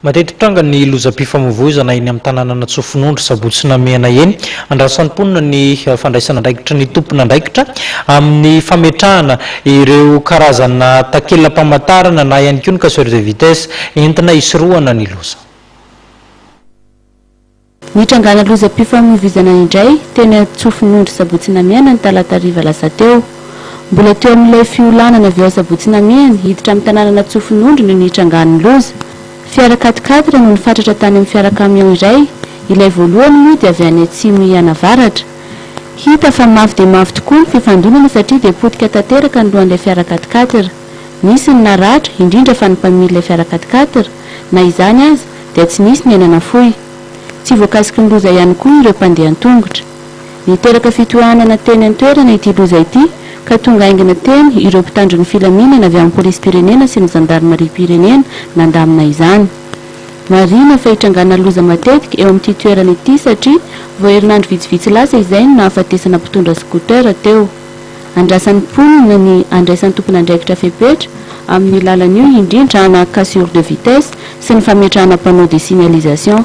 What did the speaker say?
Matetika tranga ny lozam-pifamoivoizana eny amin'ny tanàna na Tsofinondry Sabotsynamena eny andrasan'ny ny fandraisana andraikitra ny tompona andraikitra amin'ny fametrahana ireo karazana takela-pamantarana na ihany koa ny casseur de vitesse entina hisorohana ny loza. Nitrangana lozam-pifamoivoizana indray teny Tsofinondry Sabotsynamena ny talata hariva lasa teo. Mbola teo amin'ilay fiolanana avy ao Sabotsynamena hiditra amin'ny tanàna Tsofinondry no nitrangana ny loza. Fiara 4x4 no nifatratra tany amin'ny fiara camion iray, ilay voalohany moa dia avy any atsimo ianavaratra. Hita fa mafy dia mafy tokoa ny fifandonana satria dia potika tanteraka ny lohan'ilay fiara 4x4. Nisy ny naratra indrindra fa ny mpamililay fiara 4x4, na izany aza dia tsy nisy ny enana fohy. Tsy voakasiky ny loza ihany koa ireo mpandeha an-tongotra. Niteraka fitohanana teny an-toerana ity loza ity ka tonga aingana teny ireo mpitandro ny filaminana avy amin'ny polisy-pirenena sy ny zandarmaria-pirenena nandamina izany. Marina fa hitrangana loza matetika eo amin'ity toerana ity satria vao herinandro vitsivitsy lasa izay no nahafatesana mpitondra skotera teo. Andrasan'ny mponina ny andraisan'ny tompona andraikitra fepetra amin'ny lalan'io indrindra na casseur de vitesse sy ny fametrahana panneau de signalisation.